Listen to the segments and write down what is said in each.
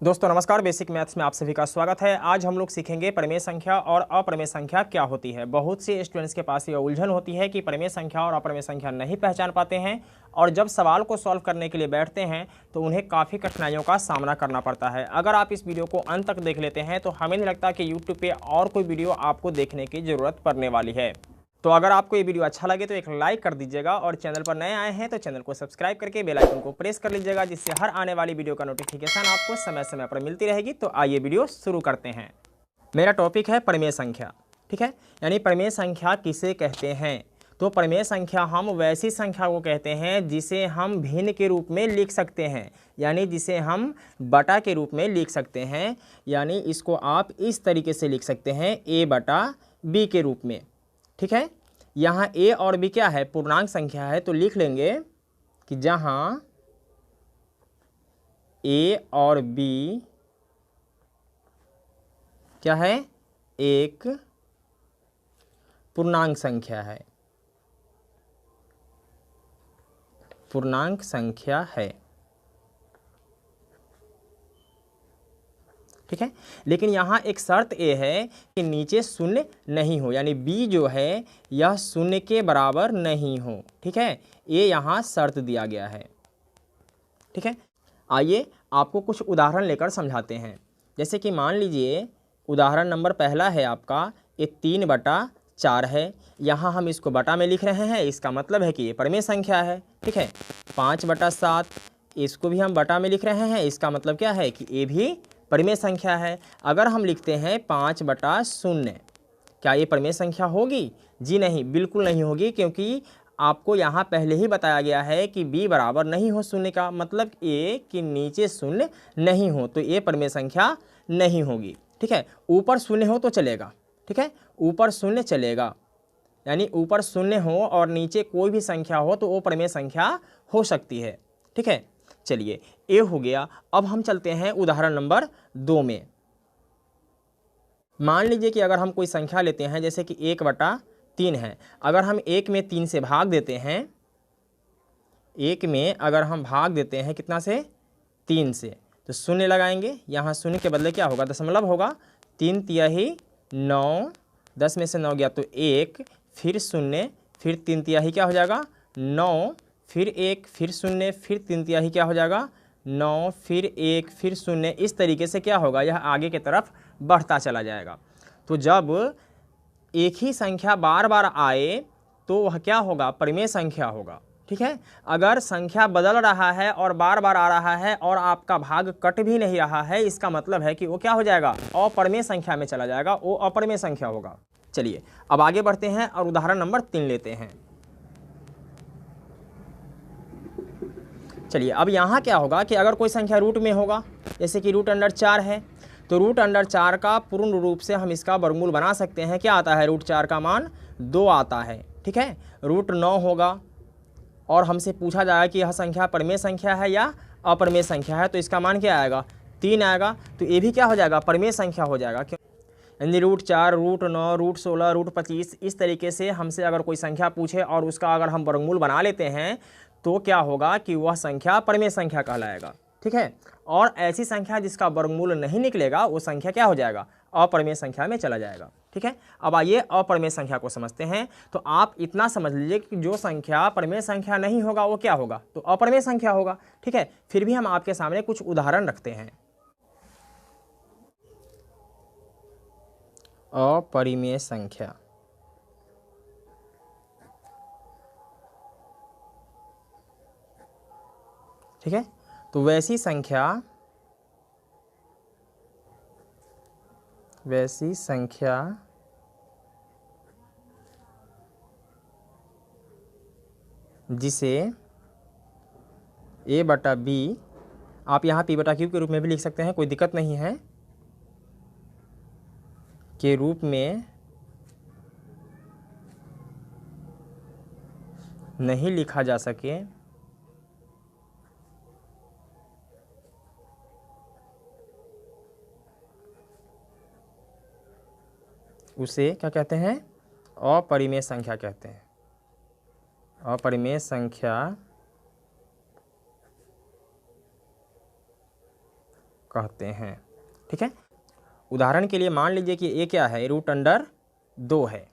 दोस्तों नमस्कार। Basic maths में आप सभी का स्वागत है। आज हम लोग सीखेंगे परिमेय संख्या और अपरिमेय संख्या क्या होती है। बहुत से स्टूडेंट्स के पास ये उलझन होती है कि परिमेय संख्या और अपरिमेय संख्या नहीं पहचान पाते हैं और जब सवाल को सॉल्व करने के लिए बैठते हैं तो उन्हें काफ़ी कठिनाइयों का सामना करना पड़ता है। अगर आप इस वीडियो को अंत तक देख लेते हैं तो हमें नहीं लगता कि यूट्यूब पर और कोई वीडियो आपको देखने की ज़रूरत पड़ने वाली है। तो अगर आपको ये वीडियो अच्छा लगे तो एक लाइक कर दीजिएगा और चैनल पर नए आए हैं तो चैनल को सब्सक्राइब करके बेल आइकन को प्रेस कर लीजिएगा, जिससे हर आने वाली वीडियो का नोटिफिकेशन आपको समय समय पर मिलती रहेगी। तो आइए वीडियो शुरू करते हैं। मेरा टॉपिक है परिमेय संख्या, ठीक है। यानी परिमेय संख्या किसे कहते हैं? तो परिमेय संख्या हम वैसी संख्या को कहते हैं जिसे हम भिन्न के रूप में लिख सकते हैं, यानी जिसे हम बटा के रूप में लिख सकते हैं। यानी इसको आप इस तरीके से लिख सकते हैं a बटा b के रूप में, ठीक है। यहाँ a और b क्या है? पूर्णांक संख्या है। तो लिख लेंगे कि जहाँ a और b क्या है? एक पूर्णांक संख्या है, पूर्णांक संख्या है, ठीक है। लेकिन यहाँ एक शर्त ये है कि नीचे शून्य नहीं हो, यानी b जो है यह शून्य के बराबर नहीं हो, ठीक है। ये यहाँ शर्त दिया गया है, ठीक है। आइए आपको कुछ उदाहरण लेकर समझाते हैं। जैसे कि मान लीजिए उदाहरण नंबर पहला है आपका, ये 3/4 है। यहाँ हम इसको बटा में लिख रहे हैं, इसका मतलब है कि ये परिमेय संख्या है, ठीक है। 5/7 इसको भी हम बटा में लिख रहे हैं, इसका मतलब क्या है कि ये भी परिमेय संख्या है। अगर हम लिखते हैं 5/0, क्या ये परिमेय संख्या होगी? जी नहीं, बिल्कुल नहीं होगी, क्योंकि आपको यहाँ पहले ही बताया गया है कि b बराबर नहीं हो शून्य का, मतलब a कि नीचे शून्य नहीं हो, तो ये परिमेय संख्या नहीं होगी, ठीक है। ऊपर शून्य हो तो चलेगा, ठीक है, ऊपर शून्य चलेगा, यानी ऊपर शून्य हो और नीचे कोई भी संख्या हो तो वो परिमेय संख्या हो सकती है, ठीक है। चलिए ये हो गया। अब हम चलते हैं उदाहरण नंबर 2 में। मान लीजिए कि अगर हम कोई संख्या लेते हैं, जैसे कि 1/3 है। अगर हम 1 में 3 से भाग देते हैं, 1 में अगर हम भाग देते हैं कितना से? 3 से, तो शून्य लगाएंगे। यहाँ शून्य के बदले क्या होगा? दशमलव होगा। 3 तिहाई 9, 10 में से 9 गया तो 1, फिर शून्य, फिर 3 तिहाई क्या हो जाएगा? 9, फिर 1, फिर शून्य, फिर 3 तिहाई क्या हो जाएगा? 9, फिर 1, फिर शून्य। इस तरीके से क्या होगा? यह आगे की तरफ बढ़ता चला जाएगा। तो जब एक ही संख्या बार बार आए तो वह क्या होगा? परिमेय संख्या होगा, ठीक है। अगर संख्या बदल रहा है और बार बार आ रहा है और आपका भाग कट भी नहीं रहा है, इसका मतलब है कि वो क्या हो जाएगा? अपरिमेय संख्या में चला जाएगा, वो अपरिमेय संख्या होगा। चलिए अब आगे बढ़ते हैं और उदाहरण नंबर 3 लेते हैं। चलिए अब यहाँ क्या होगा कि अगर कोई संख्या रूट में होगा, जैसे कि √4 है, तो √4 का पूर्ण रूप से हम इसका वर्गमूल बना सकते हैं। क्या आता है? √4 का मान 2 आता है, ठीक है। √9 होगा और हमसे पूछा जाएगा कि यह संख्या परिमेय संख्या है या अपरिमेय संख्या है, तो इसका मान क्या आएगा? 3 आएगा। तो ये भी क्या हो जाएगा? परिमेय संख्या हो जाएगा। क्यों? यानी √4, √9, √16, √25 इस तरीके से हमसे अगर कोई संख्या पूछे और उसका अगर हम वर्गमूल बना लेते हैं तो क्या होगा कि वह संख्या परिमेय संख्या कहलाएगा, ठीक है। और ऐसी संख्या जिसका वर्गमूल नहीं निकलेगा वो संख्या क्या हो जाएगा? अपरिमेय संख्या में चला जाएगा, ठीक है। अब आइए अपरिमेय संख्या को समझते हैं। तो आप इतना समझ लीजिए कि जो संख्या परिमेय संख्या नहीं होगा वो क्या होगा? तो अपरिमेय संख्या होगा, ठीक है। फिर भी हम आपके सामने कुछ उदाहरण रखते हैं। अपरिमेय संख्या, ठीक है। तो वैसी संख्या जिसे a/b, आप यहाँ p/q के रूप में भी लिख सकते हैं, कोई दिक्कत नहीं है, के रूप में नहीं लिखा जा सके, उसे क्या कहते हैं? अपरिमेय संख्या कहते हैं। अपरिमेय संख्या कहते हैं। ठीक है, उदाहरण के लिए मान लीजिए कि ए क्या है, √2 है।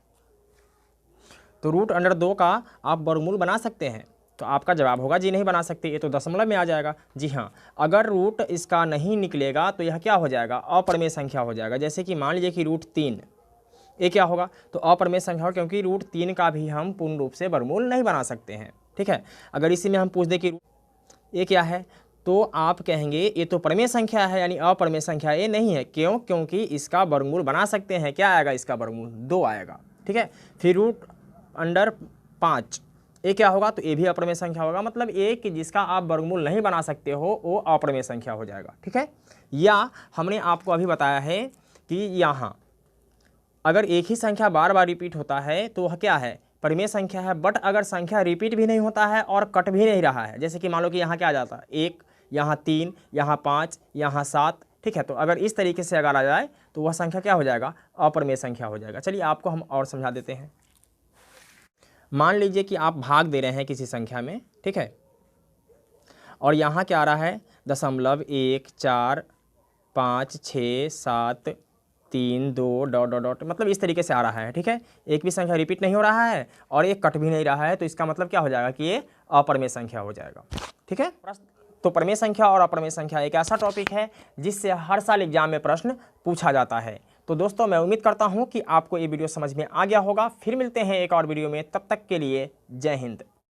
तो √2 का आप वर्गमूल बना सकते हैं? तो आपका जवाब होगा जी नहीं बना सकते, ये तो दशमलव में आ जाएगा। जी हाँ, अगर रूट इसका नहीं निकलेगा तो यह क्या हो जाएगा, अपरिमेय संख्या हो जाएगा। जैसे कि मान लीजिए कि √3, ये क्या होगा, तो अपरिमेय संख्या होगा, क्योंकि √3 का भी हम पूर्ण रूप से वर्गमूल नहीं बना सकते हैं। ठीक है, अगर इसी में हम पूछ दें कि ये क्या है, तो आप कहेंगे ये तो परिमेय संख्या है, यानी अपरिमेय संख्या ये नहीं है। क्यों? क्योंकि इसका वर्गमूल बना सकते हैं। क्या आएगा इसका वर्गमूल, 2 आएगा। ठीक है, फिर √5, ये क्या होगा, तो ये भी अपरिमेय संख्या होगा। मतलब ये कि जिसका आप वर्गमूल नहीं बना सकते हो वो अपरिमेय संख्या हो जाएगा। ठीक है, या हमने आपको अभी बताया है कि यहाँ अगर एक ही संख्या बार बार रिपीट होता है तो वह क्या है, परिमेय संख्या है। बट अगर संख्या रिपीट भी नहीं होता है और कट भी नहीं रहा है, जैसे कि मान लो कि यहाँ क्या आ जाता है, 1, यहाँ 3, यहाँ 5, यहाँ 7। ठीक है, तो अगर इस तरीके से अगर आ जाए तो वह संख्या क्या हो जाएगा, अपरिमेय संख्या हो जाएगा। चलिए आपको हम और समझा देते हैं। मान लीजिए कि आप भाग दे रहे हैं किसी संख्या में, ठीक है, और यहाँ क्या आ रहा है, 0.1 4 5 6 7 3 2 ... मतलब इस तरीके से आ रहा है। ठीक है, एक भी संख्या रिपीट नहीं हो रहा है और एक कट भी नहीं रहा है, तो इसका मतलब क्या हो जाएगा कि ये अपरिमेय संख्या हो जाएगा। ठीक है, तो परिमेय संख्या और अपरिमेय संख्या एक ऐसा टॉपिक है जिससे हर साल एग्जाम में प्रश्न पूछा जाता है। तो दोस्तों मैं उम्मीद करता हूँ कि आपको ये वीडियो समझ में आ गया होगा। फिर मिलते हैं एक और वीडियो में, तब तक के लिए जय हिंद।